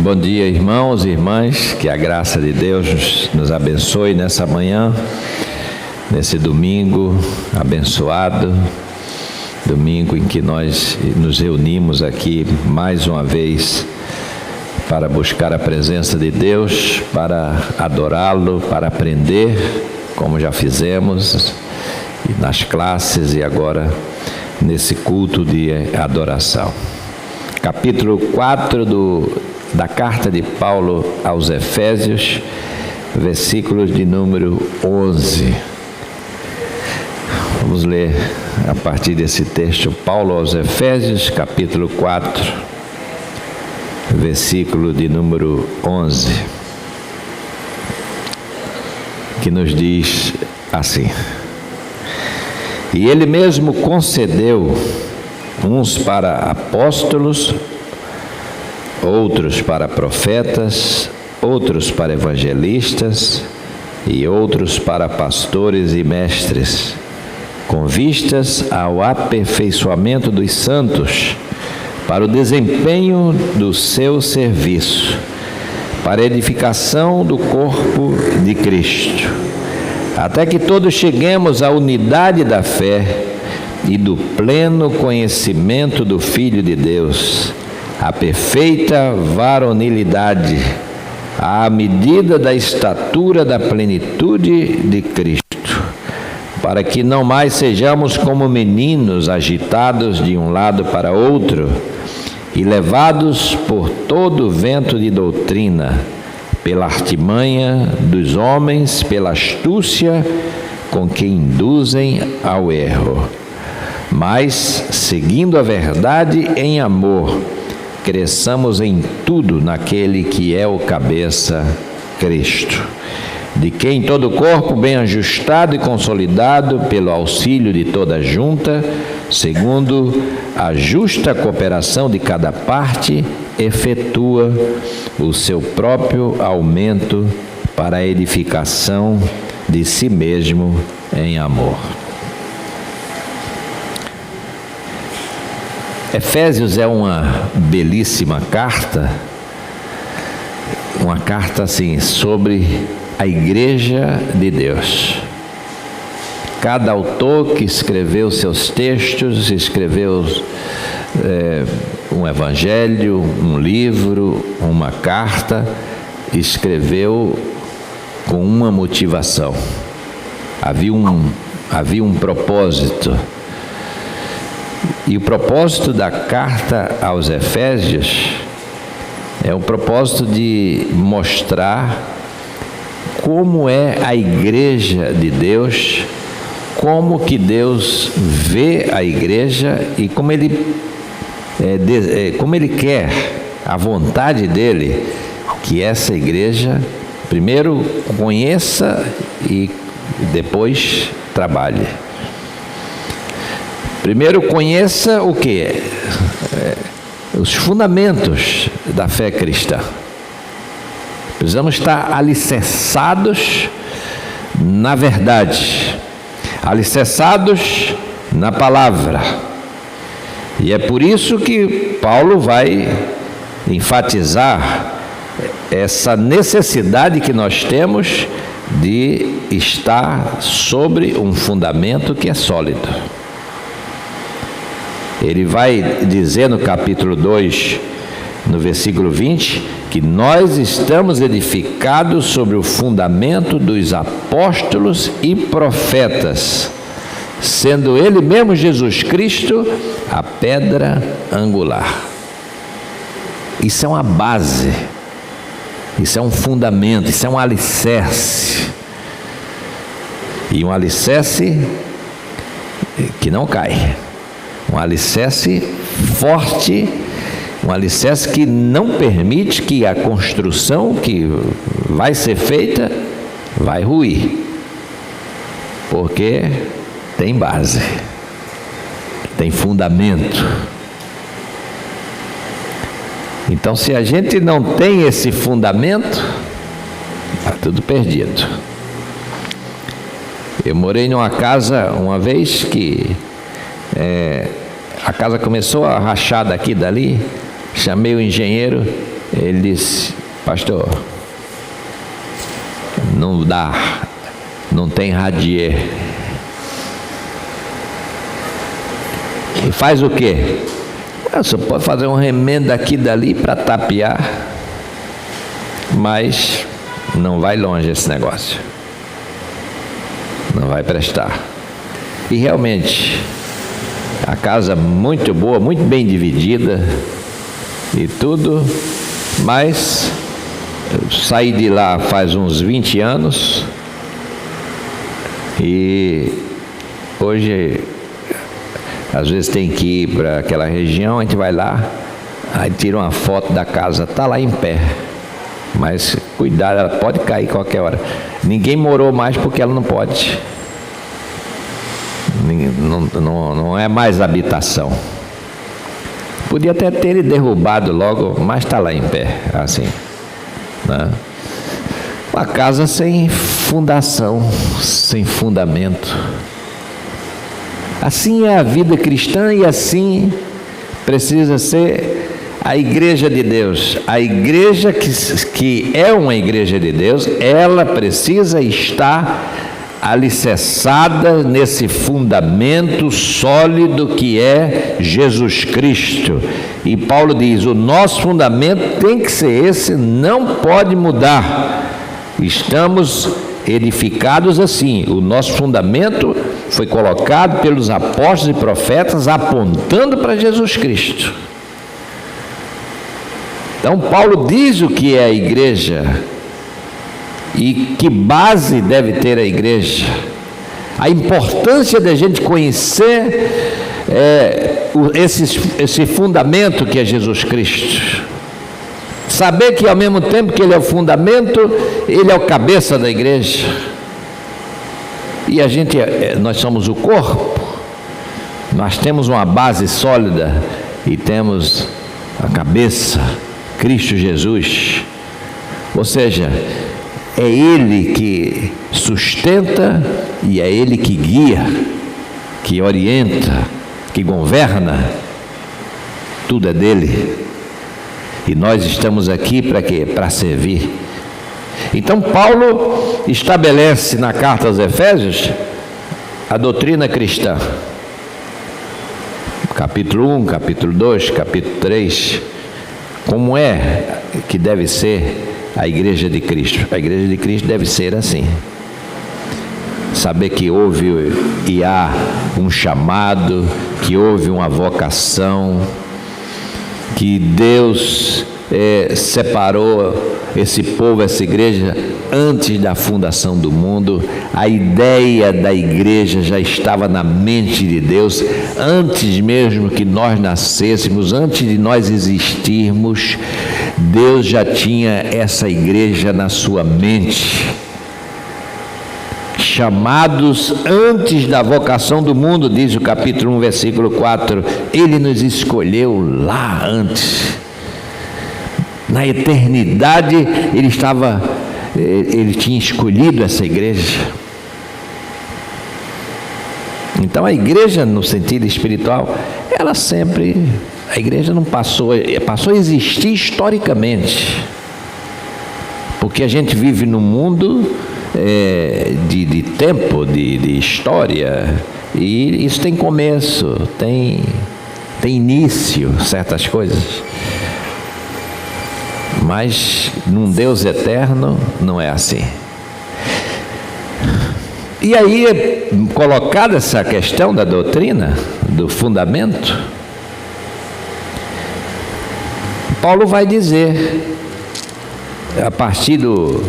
Bom dia, irmãos e irmãs, que a graça de Deus nos abençoe nessa manhã, nesse domingo abençoado, domingo em que nós nos reunimos aqui mais uma vez para buscar a presença de Deus, para adorá-lo, para aprender, como já fizemos nas classes e agora nesse culto de adoração. Capítulo 4 da carta de Paulo aos Efésios, versículos de número 11. Vamos ler a partir desse texto, Paulo aos Efésios, capítulo 4, versículo de número 11, que nos diz assim: E ele mesmo concedeu uns para apóstolos, outros para profetas, outros para evangelistas e outros para pastores e mestres, com vistas ao aperfeiçoamento dos santos, para o desempenho do seu serviço, para a edificação do corpo de Cristo, até que todos cheguemos à unidade da fé e do pleno conhecimento do Filho de Deus, a perfeita varonilidade, à medida da estatura da plenitude de Cristo, para que não mais sejamos como meninos agitados de um lado para outro e levados por todo vento de doutrina, pela artimanha dos homens, pela astúcia com que induzem ao erro, mas, seguindo a verdade em amor, cresçamos em tudo naquele que é o cabeça, Cristo, de quem todo o corpo bem ajustado e consolidado pelo auxílio de toda junta, segundo a justa cooperação de cada parte, efetua o seu próprio aumento para a edificação de si mesmo em amor. Efésios é uma belíssima carta, uma carta assim sobre a Igreja de Deus. Cada autor que escreveu seus textos, escreveu um evangelho, um livro, uma carta, escreveu com uma motivação. Havia um propósito. E o propósito da carta aos Efésios é o propósito de mostrar como é a Igreja de Deus, como que Deus vê a Igreja e como Ele quer, a vontade dEle, que essa Igreja primeiro conheça e depois trabalhe. Primeiro conheça o que? Os fundamentos da fé cristã. Precisamos estar alicerçados na verdade, alicerçados na palavra. E é por isso que Paulo vai enfatizar essa necessidade que nós temos de estar sobre um fundamento que é sólido. Ele vai dizer no capítulo 2, no versículo 20, que nós estamos edificados sobre o fundamento dos apóstolos e profetas, sendo Ele mesmo, Jesus Cristo, a pedra angular. Isso é uma base, isso é um fundamento, isso é um alicerce. E um alicerce que não cai. Um alicerce forte, um alicerce que não permite que a construção que vai ser feita vai ruir, porque tem base, tem fundamento. Então, se a gente não tem esse fundamento, está tudo perdido. Eu morei numa casa uma vez que a casa começou a rachar daqui e dali, chamei o engenheiro, Ele disse: pastor, não dá, não tem radier. E faz o quê? Você pode fazer um remendo daqui e dali para tapear, mas não vai longe esse negócio, não vai prestar. E realmente, a casa muito boa, muito bem dividida e tudo, mas eu saí de lá faz uns 20 anos e hoje às vezes tem que ir para aquela região, a gente vai lá, aí tira uma foto da casa, está lá em pé, mas cuidado, ela pode cair qualquer hora. Ninguém morou mais porque ela não pode, não é mais habitação. Podia até ter ele derrubado logo, mas está lá em pé, assim, né? Uma casa sem fundação, sem fundamento. Assim é a vida cristã e assim precisa ser a igreja de Deus. A igreja que é uma igreja de Deus, ela precisa estar alicerçada nesse fundamento sólido que é Jesus Cristo. E Paulo diz: o nosso fundamento tem que ser esse, não pode mudar. Estamos edificados assim, o nosso fundamento foi colocado pelos apóstolos e profetas apontando para Jesus Cristo. Então Paulo diz o que é a igreja e que base deve ter a igreja, a importância da gente conhecer esse fundamento que é Jesus Cristo, saber que ao mesmo tempo que ele é o fundamento, ele é o cabeça da igreja, e nós somos o corpo, nós temos uma base sólida e temos a cabeça, Cristo Jesus, ou seja, é Ele que sustenta e é Ele que guia, que orienta, que governa, tudo é dele. E nós estamos aqui para quê? Para servir. Então Paulo estabelece na carta aos Efésios a doutrina cristã. Capítulo 1, capítulo 2, capítulo 3. Como é que deve ser a igreja de Cristo? A igreja de Cristo deve ser assim. Saber que houve e há um chamado, que houve uma vocação, que Deus separou esse povo, essa igreja, antes da fundação do mundo. A ideia da igreja já estava na mente de Deus, antes mesmo que nós nascêssemos, antes de nós existirmos, Deus já tinha essa igreja na sua mente. Chamados antes da vocação do mundo, diz o capítulo 1, versículo 4, Ele nos escolheu lá antes. Na eternidade, Ele tinha escolhido essa igreja. Então a igreja, no sentido espiritual, a igreja não passou a existir historicamente, porque a gente vive num mundo de tempo, de história, e isso tem começo, tem início, certas coisas, mas num Deus eterno não é assim. E aí, colocada essa questão da doutrina, do fundamento, Paulo vai dizer, a partir do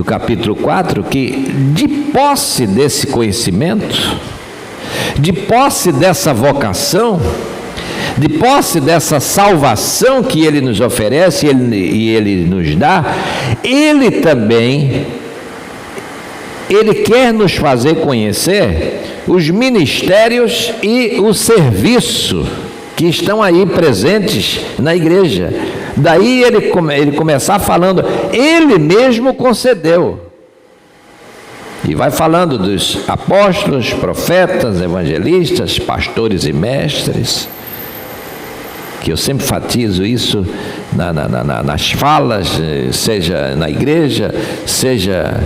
capítulo 4, que de posse desse conhecimento, de posse dessa vocação, de posse dessa salvação que Ele nos oferece e Ele nos dá, Ele quer nos fazer conhecer os ministérios e o serviço que estão aí presentes na igreja. Daí ele começar falando, Ele mesmo concedeu. E vai falando dos apóstolos, profetas, evangelistas, pastores e mestres. que eu sempre enfatizo isso nas falas, seja na igreja, seja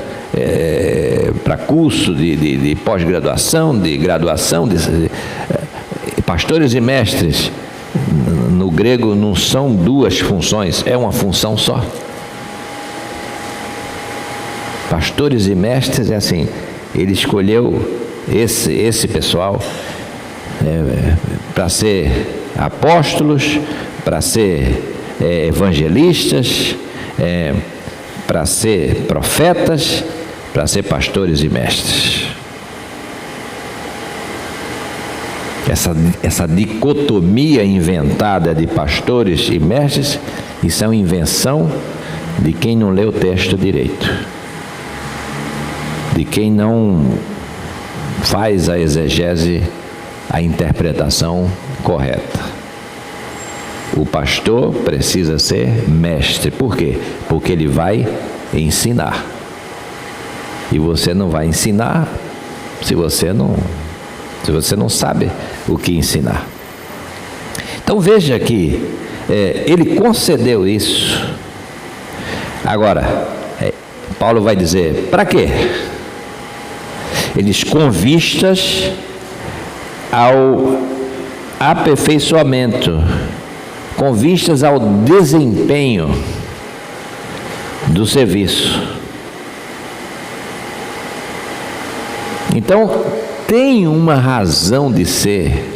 para curso de pós-graduação, de graduação, pastores e mestres. No grego não são duas funções, é uma função só. Pastores e mestres é assim, ele escolheu esse pessoal para ser apóstolos, para ser evangelistas, para ser profetas, para ser pastores e mestres. Essa dicotomia inventada de pastores e mestres, isso é uma invenção de quem não lê o texto direito, de quem não faz a exegese, a interpretação correta. O pastor precisa ser mestre. Por quê? Porque ele vai ensinar. E você não vai ensinar se você não sabe o que ensinar. Então veja que ele concedeu isso. Agora, Paulo vai dizer, para quê? Eles com vistas ao aperfeiçoamento, com vistas ao desempenho do serviço. Então, tem uma razão de ser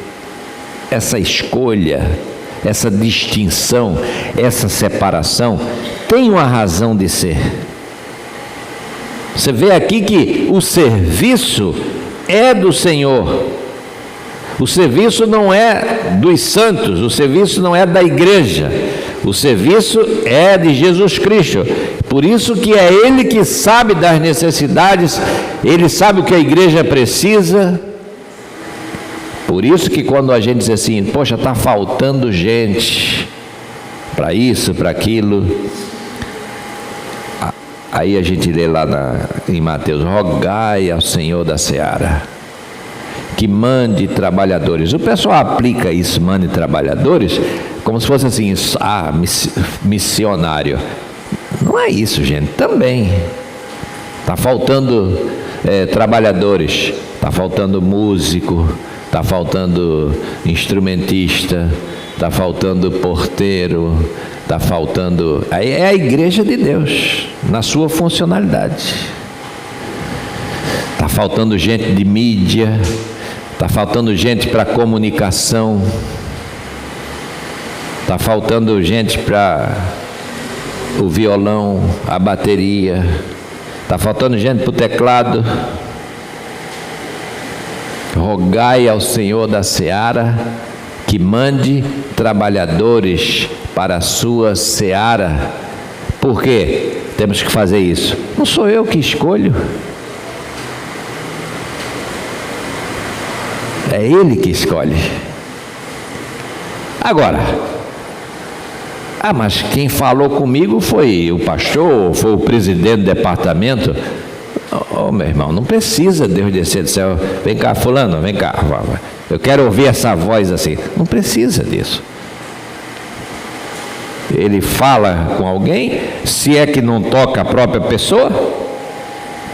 essa escolha, essa distinção, essa separação, tem uma razão de ser. Você vê aqui que o serviço é do Senhor. O serviço não é dos santos, o serviço não é da igreja, o serviço é de Jesus Cristo. Por isso que é Ele que sabe das necessidades, Ele sabe o que a igreja precisa. Por isso que quando a gente diz assim, poxa, está faltando gente para isso, para aquilo, aí a gente lê lá em Mateus, rogai ao Senhor da seara que mande trabalhadores. O pessoal aplica isso, mande trabalhadores, como se fosse assim, missionário. Não é isso, gente, também. Está faltando trabalhadores, está faltando músico, está faltando instrumentista, está faltando porteiro, está faltando... Aí é a igreja de Deus, na sua funcionalidade. Está faltando gente de mídia, está faltando gente para comunicação, está faltando gente para o violão, a bateria, está faltando gente para o teclado. Rogai ao Senhor da seara que mande trabalhadores para a sua seara. Por quê? Temos que fazer isso. Não sou eu que escolho. É Ele que escolhe. Agora, mas quem falou comigo foi o pastor, foi o presidente do departamento. Meu irmão, não precisa Deus descer do céu. Vem cá, fulano, vem cá. Eu quero ouvir essa voz assim. Não precisa disso. Ele fala com alguém, se é que não toca a própria pessoa,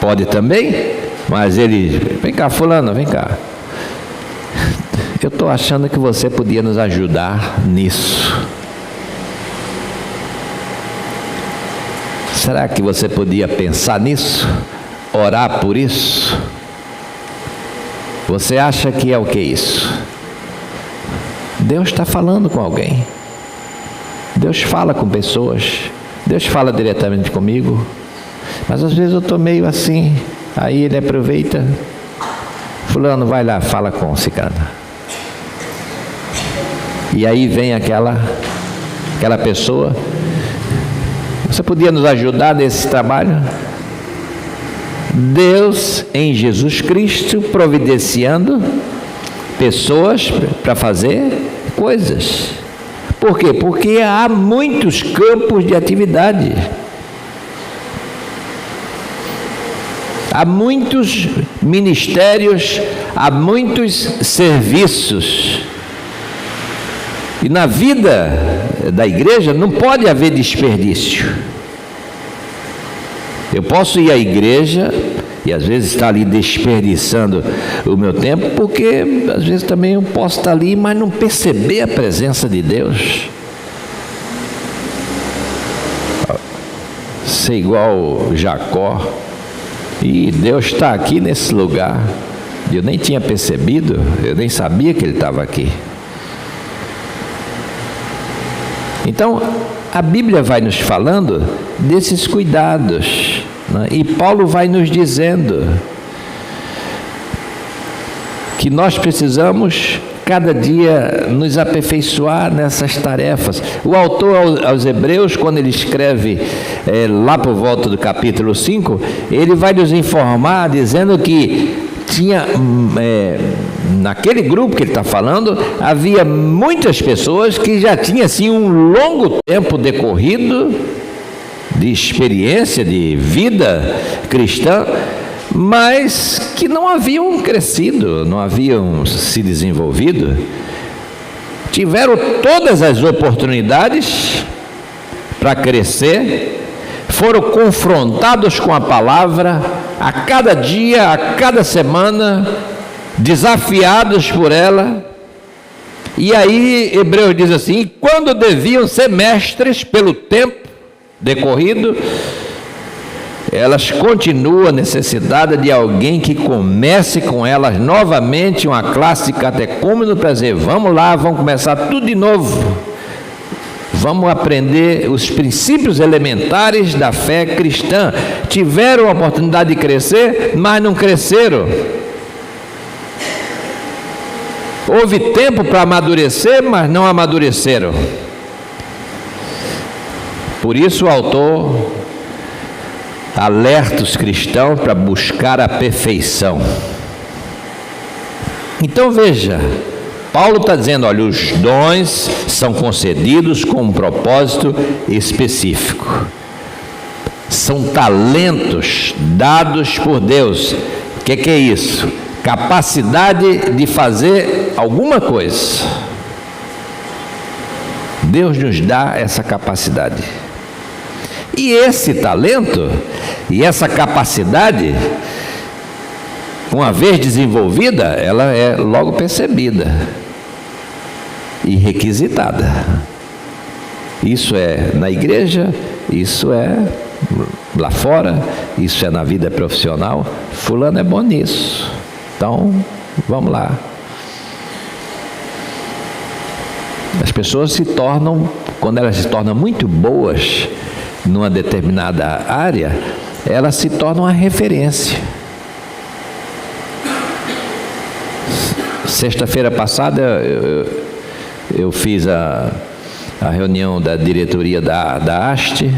pode também, mas ele, vem cá, fulano, vem cá. Eu estou achando que você podia nos ajudar nisso. Será que você podia pensar nisso? Orar por isso? Você acha que é o que isso? Deus está falando com alguém. Deus fala com pessoas. Deus fala diretamente comigo. Mas às vezes eu estou meio assim. Aí ele aproveita. Fulano, vai lá, fala com Ciclano. E aí vem aquela pessoa. Você podia nos ajudar nesse trabalho? Deus, em Jesus Cristo, providenciando pessoas para fazer coisas. Por quê? Porque há muitos campos de atividade. Há muitos ministérios, há muitos serviços. E na vida da igreja não pode haver desperdício. Eu posso ir à igreja e às vezes estar ali desperdiçando o meu tempo, porque às vezes também eu posso estar ali, mas não perceber a presença de Deus. Ser igual Jacó, e Deus está aqui nesse lugar. Eu nem tinha percebido, eu nem sabia que Ele estava aqui. Então, a Bíblia vai nos falando desses cuidados, né? E Paulo vai nos dizendo que nós precisamos cada dia nos aperfeiçoar nessas tarefas. O autor aos Hebreus, quando ele escreve lá por volta do capítulo 5, ele vai nos informar dizendo que tinha, naquele grupo que ele está falando, havia muitas pessoas que já tinham assim um longo tempo decorrido de experiência, de vida cristã, mas que não haviam crescido, não haviam se desenvolvido. Tiveram todas as oportunidades para crescer, foram confrontados com a palavra a cada dia, a cada semana, desafiados por ela. E aí Hebreus diz assim: quando deviam ser mestres pelo tempo decorrido, elas continuam a necessidade de alguém que comece com elas novamente uma classe de catecúmeno para dizer: vamos lá, vamos começar tudo de novo, vamos aprender os princípios elementares da fé cristã. Tiveram a oportunidade de crescer, mas não cresceram. Houve tempo para amadurecer, mas não amadureceram. Por isso o autor alerta os cristãos para buscar a perfeição. Então veja, Paulo está dizendo: olha, os dons são concedidos com um propósito específico. São talentos dados por Deus. O que é isso? Capacidade de fazer alguma coisa. Deus nos dá essa capacidade. E esse talento e essa capacidade, uma vez desenvolvida, ela é logo percebida e requisitada. Isso é na igreja, isso é lá fora, isso é na vida profissional. Fulano é bom nisso, então vamos lá. As pessoas se tornam, quando elas se tornam muito boas numa determinada área, elas se tornam uma referência. Sexta-feira passada eu fiz a reunião da diretoria da ASTE,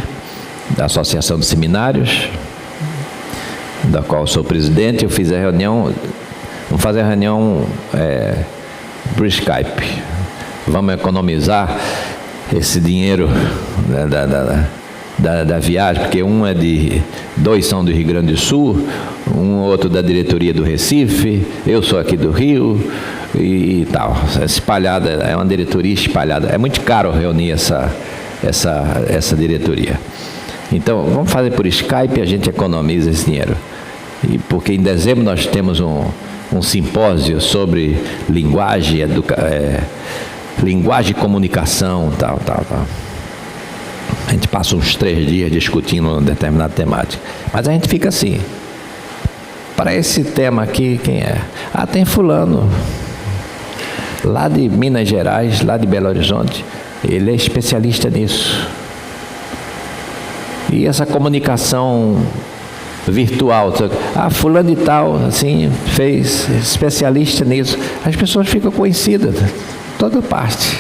da Associação de Seminários, da qual sou presidente. Eu fiz a reunião, vamos fazer a reunião por Skype. Vamos economizar esse dinheiro da viagem, porque dois são do Rio Grande do Sul, outro da diretoria do Recife, eu sou aqui do Rio e tal, espalhada, é uma diretoria espalhada. É muito caro reunir essa diretoria. Então vamos fazer por Skype, a gente economiza esse dinheiro. E porque em dezembro nós temos um simpósio sobre linguagem, linguagem e comunicação, tal. A gente passa uns 3 dias discutindo uma determinada temática. Mas a gente fica assim: para esse tema aqui, quem é? Ah, tem fulano, lá de Minas Gerais, lá de Belo Horizonte, ele é especialista nisso. E essa comunicação virtual, ah, fulano e tal, assim, fez, especialista nisso. As pessoas ficam conhecidas, toda parte.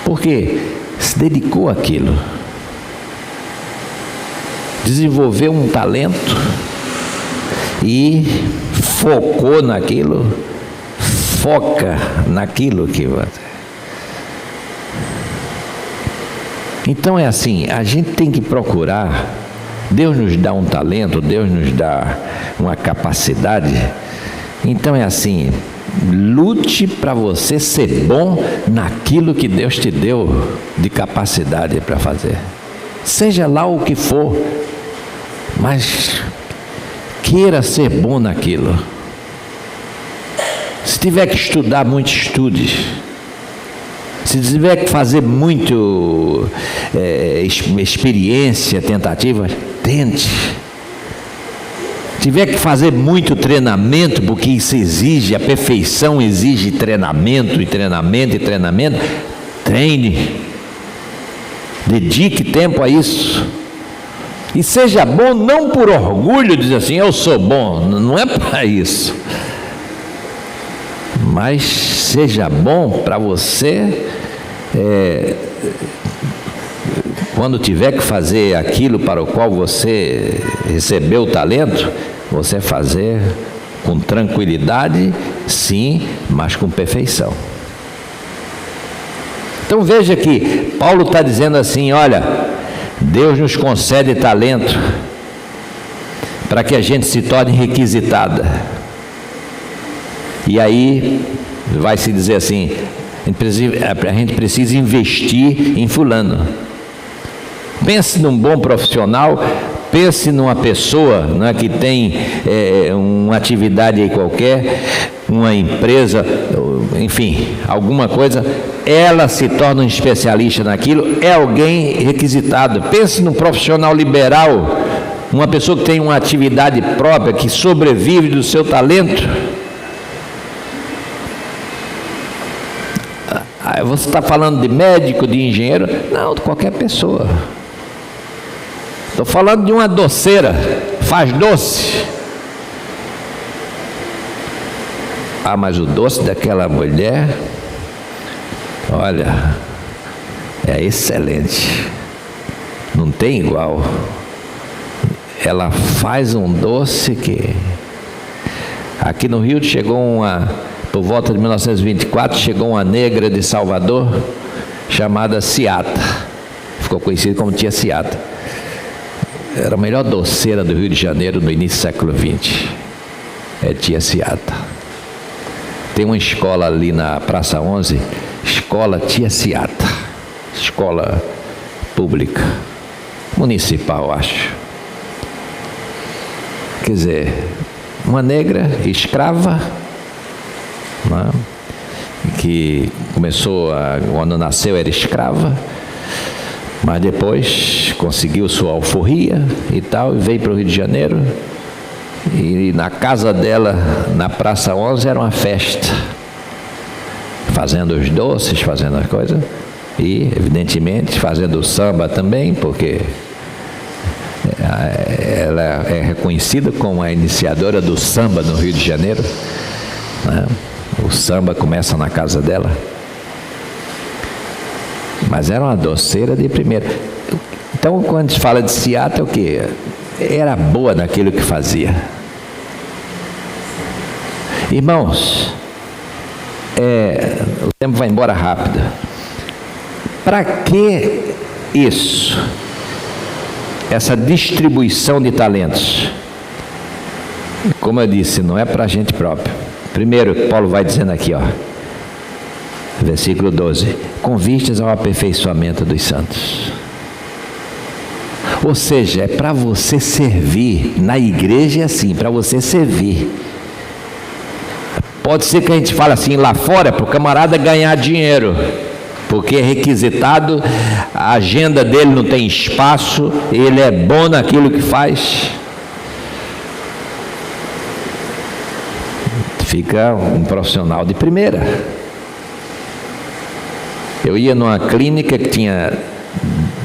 Por quê? Se dedicou àquilo, desenvolveu um talento e focou naquilo, foca naquilo que vai. Então é assim, a gente tem que procurar. Deus nos dá um talento, Deus nos dá uma capacidade. Então é assim, lute para você ser bom naquilo que Deus te deu de capacidade para fazer. Seja lá o que for, mas queira ser bom naquilo. Se tiver que estudar muito, estude. Se tiver que fazer muito experiência, tentativa, tente. Se tiver que fazer muito treinamento, porque isso exige, a perfeição exige treinamento, e treinamento, e treinamento, treine. Dedique tempo a isso. E seja bom não por orgulho, dizer assim, eu sou bom, não é para isso. Mas seja bom para você, quando tiver que fazer aquilo para o qual você recebeu o talento, você fazer com tranquilidade, sim, mas com perfeição. Então veja que Paulo está dizendo assim, olha, Deus nos concede talento para que a gente se torne requisitada. E aí vai se dizer assim, a gente precisa investir em fulano. Pense num bom profissional, pense numa pessoa, né, que tem uma atividade aí qualquer, uma empresa, enfim, alguma coisa, ela se torna um especialista naquilo, é alguém requisitado. Pense num profissional liberal, uma pessoa que tem uma atividade própria, que sobrevive do seu talento. Você está falando de médico, de engenheiro? Não, de qualquer pessoa. Estou falando de uma doceira, faz doce. Ah, mas o doce daquela mulher, olha, é excelente, não tem igual. Ela faz um doce que... Aqui no Rio chegou por volta de 1924, chegou uma negra de Salvador, chamada Ciata, ficou conhecida como Tia Ciata. Era a melhor doceira do Rio de Janeiro no início do século XX, é Tia Ciata. Tem uma escola ali na Praça 11, Escola Tia Ciata, escola pública, municipal, acho. Quer dizer, uma negra escrava, né, que começou, quando nasceu era escrava, mas depois conseguiu sua alforria e tal, e veio para o Rio de Janeiro. E na casa dela, na Praça 11, era uma festa, fazendo os doces, fazendo as coisas, e evidentemente fazendo o samba também, porque ela é reconhecida como a iniciadora do samba no Rio de Janeiro, né? O samba começa na casa dela. Mas era uma doceira de primeira. Então, quando se fala de Ciata, o que? Era boa naquilo que fazia. Irmãos, o tempo vai embora rápido. Para que isso? Essa distribuição de talentos? Como eu disse, não é para a gente próprio. Primeiro, Paulo vai dizendo aqui, ó, versículo 12: com vistas ao aperfeiçoamento dos santos. Ou seja, é para você servir. Na igreja é assim, para você servir. Pode ser que a gente fale assim lá fora, para o camarada ganhar dinheiro, porque é requisitado, a agenda dele não tem espaço, ele é bom naquilo que faz. Fica um profissional de primeira. Eu ia numa clínica que tinha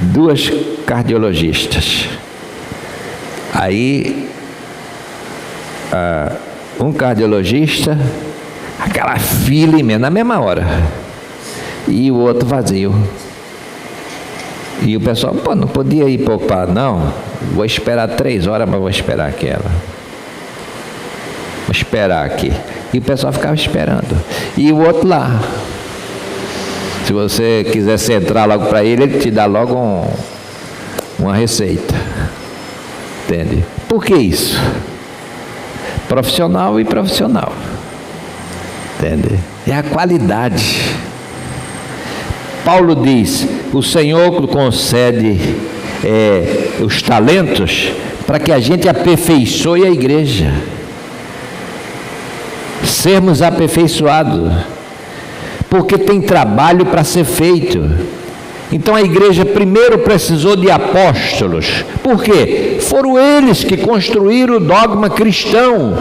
2 cardiologistas. Aí, um cardiologista, aquela fila imensa, na mesma hora, e o outro vazio. E o pessoal, não podia ir poupar, não, vou esperar 3 horas, mas vou esperar aquela. Vou esperar aqui. E o pessoal ficava esperando. E o outro lá. Se você quiser entrar logo para ele, ele te dá logo uma receita. Entende? Por que isso? Profissional e profissional. Entende? É a qualidade. Paulo diz: o Senhor concede os talentos para que a gente aperfeiçoe a igreja, sermos aperfeiçoados, porque tem trabalho para ser feito. Então a igreja primeiro precisou de apóstolos. Por quê? Foram eles que construíram o dogma cristão,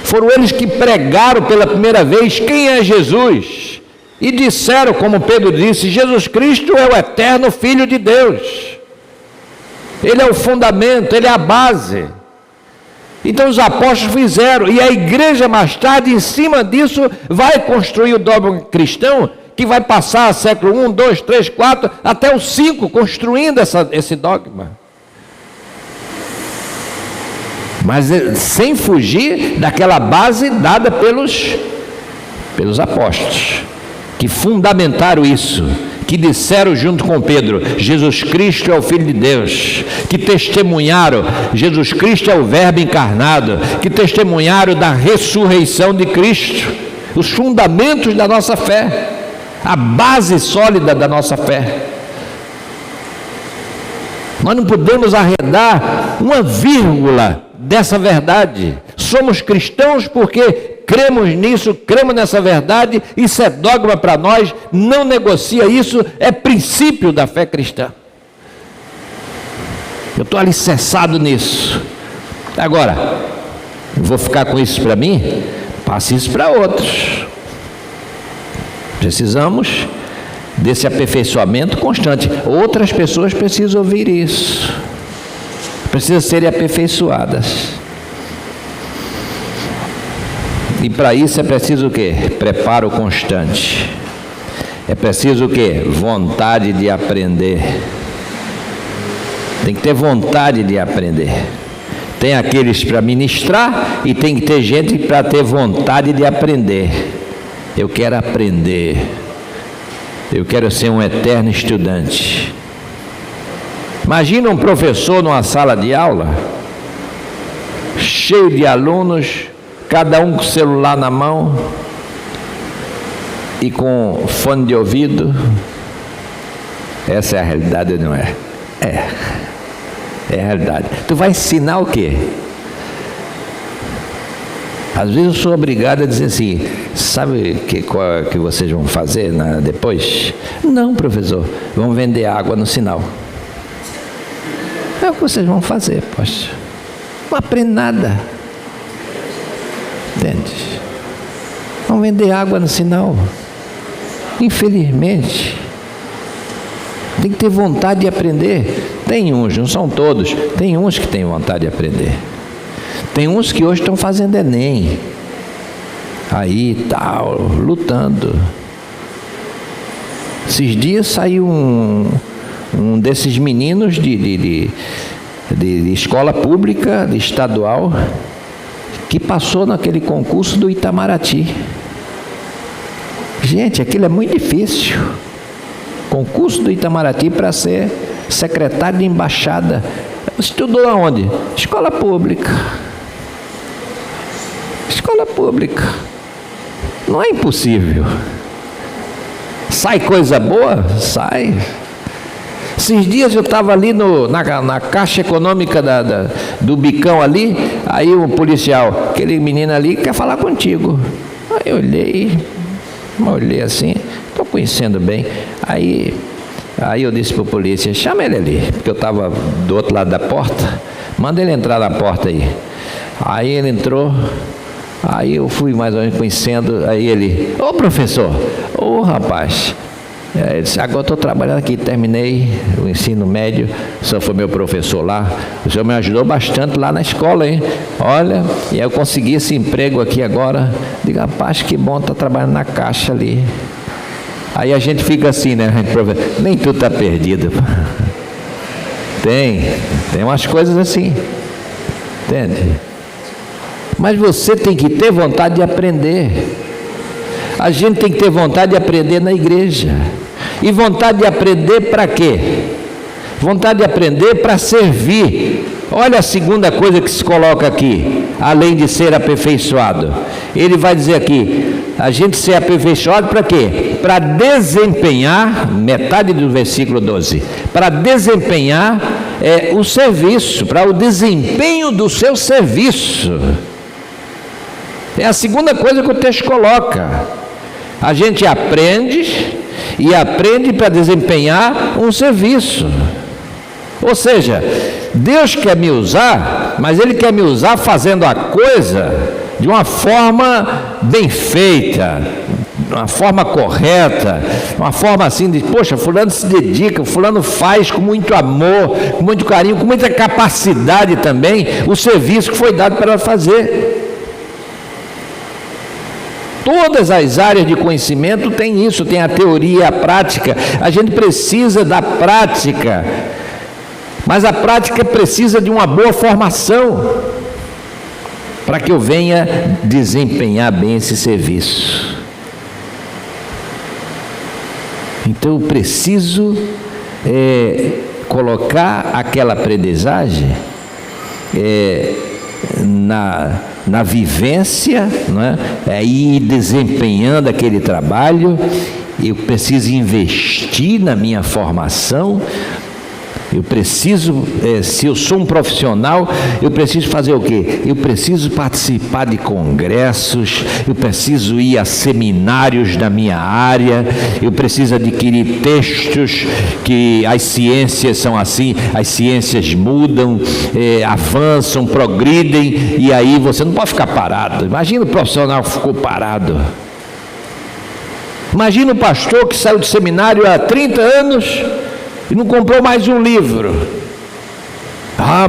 foram eles que pregaram pela primeira vez quem é Jesus, e disseram, como Pedro disse: Jesus Cristo é o eterno Filho de Deus, Ele é o fundamento, Ele é a base. Então os apóstolos fizeram, e a igreja mais tarde, em cima disso, vai construir o dogma cristão, que vai passar século 1, 2, 3, 4, até o 5, construindo esse dogma. Mas sem fugir daquela base dada pelos apóstolos, que fundamentaram isso, que disseram junto com Pedro: Jesus Cristo é o Filho de Deus, que testemunharam: Jesus Cristo é o Verbo encarnado, que testemunharam da ressurreição de Cristo, os fundamentos da nossa fé, a base sólida da nossa fé. Nós não podemos arredar uma vírgula dessa verdade. Somos cristãos porque cremos nisso, cremos nessa verdade, isso é dogma para nós, não negocia isso, é princípio da fé cristã. Eu estou alicerçado nisso. Agora, vou ficar com isso para mim? Passe isso para outros. Precisamos desse aperfeiçoamento constante. Outras pessoas precisam ouvir isso, precisam serem aperfeiçoadas. E para isso é preciso o quê? Preparo constante. É preciso o quê? Vontade de aprender. Tem que ter vontade de aprender. Tem aqueles para ministrar e tem que ter gente para ter vontade de aprender. Eu quero aprender. Eu quero ser um eterno estudante. Imagina um professor numa sala de aula, cheio de alunos, cada um com o celular na mão e com fone de ouvido. Essa é a realidade ou não é? É a realidade. Tu vai ensinar o quê? Às vezes eu sou obrigado a dizer assim: sabe qual que vocês vão fazer depois? Não, professor, vão vender água no sinal. É o que vocês vão fazer, poxa. Não aprende nada. Entende? Vão vender água no sinal. Infelizmente. Tem que ter vontade de aprender. Tem uns, não são todos, tem uns que têm vontade de aprender. Tem uns que hoje estão fazendo Enem. Aí, tal, lutando. Esses dias saiu um desses meninos de escola pública, de estadual, que passou naquele concurso do Itamaraty. Gente, aquilo é muito difícil. Concurso do Itamaraty para ser secretário de embaixada. Estudou aonde? Escola pública. Escola pública. Não é impossível. Sai coisa boa? Sai. Esses dias eu estava ali na Caixa Econômica do Bicão ali, aí um policial, aquele menino ali, quer falar contigo. Aí eu olhei assim, estou conhecendo bem. Aí eu disse para o polícia: chama ele ali, porque eu estava do outro lado da porta, manda ele entrar na porta aí. Aí ele entrou, aí eu fui mais ou menos conhecendo, aí ele: ô professor, ô rapaz. Ele disse: agora estou trabalhando aqui, terminei o ensino médio, o senhor foi meu professor lá, o senhor me ajudou bastante lá na escola, hein? Olha, e aí eu consegui esse emprego aqui agora. Digo: rapaz, que bom, estar trabalhando na Caixa ali. Aí a gente fica assim, né? Nem tudo está perdido. Tem umas coisas assim, entende? Mas você tem que ter vontade de aprender. A gente tem que ter vontade de aprender na igreja. E vontade de aprender para quê? Vontade de aprender para servir. Olha a segunda coisa que se coloca aqui: além de ser aperfeiçoado? Ele vai dizer aqui, a gente ser aperfeiçoado para quê? Para desempenhar, metade do versículo 12, para desempenhar o serviço, para o desempenho do seu serviço. É a segunda coisa que o texto coloca. A gente aprende para desempenhar um serviço. Ou seja, Deus quer me usar, mas Ele quer me usar fazendo a coisa de uma forma bem feita, de uma forma correta, uma forma assim de, poxa, fulano se dedica, fulano faz com muito amor, com muito carinho, com muita capacidade também, o serviço que foi dado para ela fazer. Todas as áreas de conhecimento têm isso, tem a teoria e a prática. A gente precisa da prática, mas a prática precisa de uma boa formação para que eu venha desempenhar bem esse serviço. Então eu preciso colocar aquela aprendizagem na vivência, não é? Ir desempenhando aquele trabalho. Eu preciso investir na minha formação. Eu preciso, se eu sou um profissional, eu preciso fazer o quê? Eu preciso participar de congressos, eu preciso ir a seminários da minha área, eu preciso adquirir textos, que as ciências são assim, as ciências mudam, avançam, progridem, e aí você não pode ficar parado. Imagina o profissional que ficou parado. Imagina o pastor que saiu do seminário há 30 anos e não comprou mais um livro.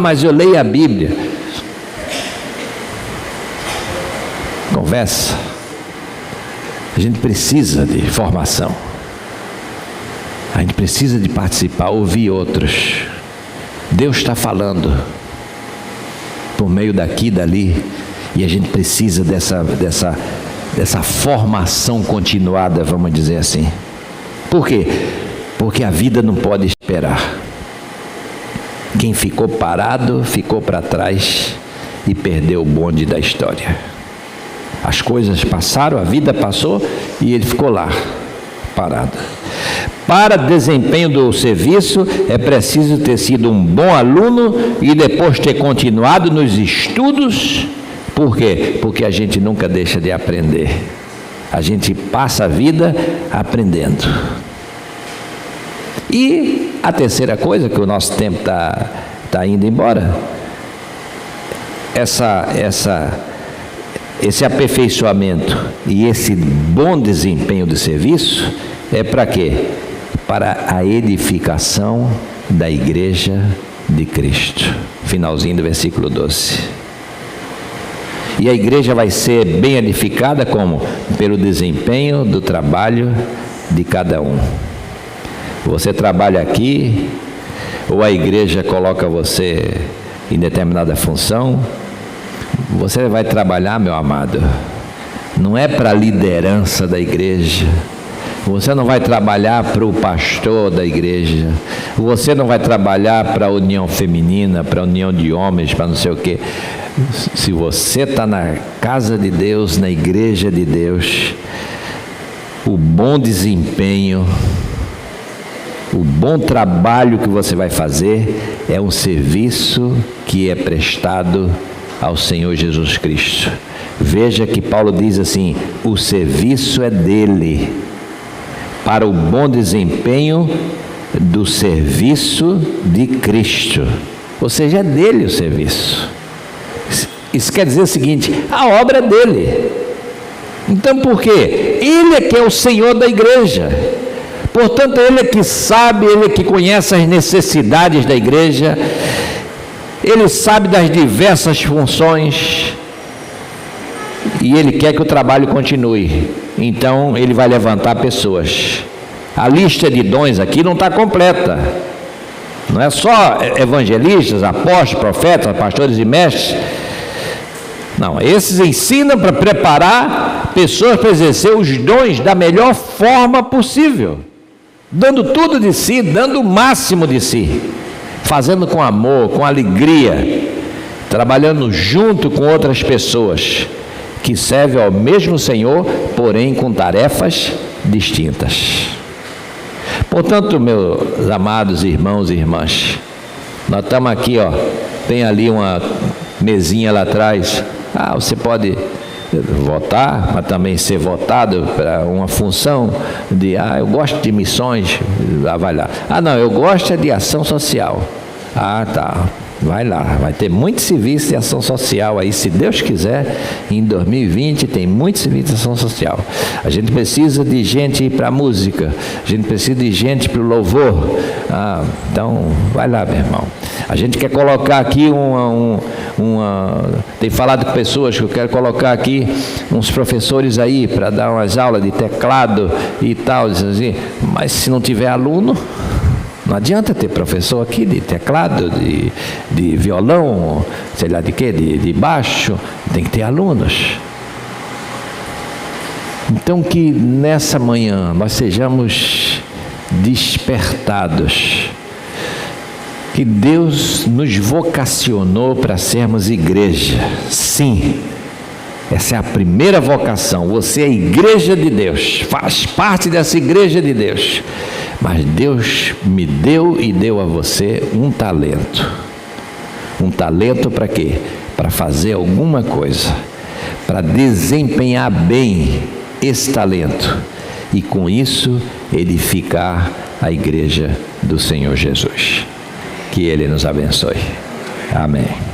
Mas eu leio a Bíblia. Conversa. A gente precisa de formação. A gente precisa de participar, ouvir outros. Deus está falando por meio daqui e dali, e a gente precisa dessa formação continuada, vamos dizer assim. Por quê? Porque a vida não pode esperar. Quem ficou parado, ficou para trás e perdeu o bonde da história. As coisas passaram, a vida passou e ele ficou lá, parado. Para desempenho do serviço, é preciso ter sido um bom aluno e depois ter continuado nos estudos. Por quê? Porque a gente nunca deixa de aprender. A gente passa a vida aprendendo. E a terceira coisa, que o nosso tempo está indo embora, esse aperfeiçoamento e esse bom desempenho de serviço é para quê? Para a edificação da igreja de Cristo. Finalzinho do versículo 12. E a igreja vai ser bem edificada como? Pelo desempenho do trabalho de cada um. Você trabalha aqui, ou a igreja coloca você em determinada função, você vai trabalhar, meu amado, não é para a liderança da igreja, você não vai trabalhar para o pastor da igreja, você não vai trabalhar para a união feminina, para a união de homens, para não sei o quê. Se você está na casa de Deus, na igreja de Deus, o bom desempenho, o bom trabalho que você vai fazer é um serviço que é prestado ao Senhor Jesus Cristo. Veja que Paulo diz assim: o serviço é dele, para o bom desempenho do serviço de Cristo. Ou seja, é dele o serviço. Isso quer dizer o seguinte: a obra é dele. Então por quê? Ele é que é o Senhor da igreja. Portanto, Ele é que sabe, Ele é que conhece as necessidades da igreja, Ele sabe das diversas funções, e Ele quer que o trabalho continue. Então, Ele vai levantar pessoas. A lista de dons aqui não está completa. Não é só evangelistas, apóstolos, profetas, pastores e mestres. Não, esses ensinam para preparar pessoas para exercer os dons da melhor forma possível, dando tudo de si, dando o máximo de si, fazendo com amor, com alegria, trabalhando junto com outras pessoas que servem ao mesmo Senhor, porém com tarefas distintas. Portanto, meus amados irmãos e irmãs, nós estamos aqui, tem ali uma mesinha lá atrás. Você pode votar, mas também ser votado para uma função de, eu gosto de missões, vai lá. Não, eu gosto de ação social. Tá, vai lá, vai ter muito serviço de ação social aí, se Deus quiser, em 2020 tem muito serviço de ação social. A gente precisa de gente para a música, a gente precisa de gente para o louvor. Então, vai lá, meu irmão. A gente quer colocar aqui tem falado com pessoas que eu quero colocar aqui uns professores aí para dar umas aulas de teclado e tal, assim, mas se não tiver aluno, não adianta ter professor aqui de teclado, de violão, sei lá de quê, de baixo, tem que ter alunos. Então que nessa manhã nós sejamos despertados, que Deus nos vocacionou para sermos igreja. Sim, essa é a primeira vocação. Você é a igreja de Deus, faz parte dessa igreja de Deus. Mas Deus me deu e deu a você um talento. Um talento para quê? Para fazer alguma coisa, para desempenhar bem esse talento e com isso edificar a igreja do Senhor Jesus. Que Ele nos abençoe. Amém.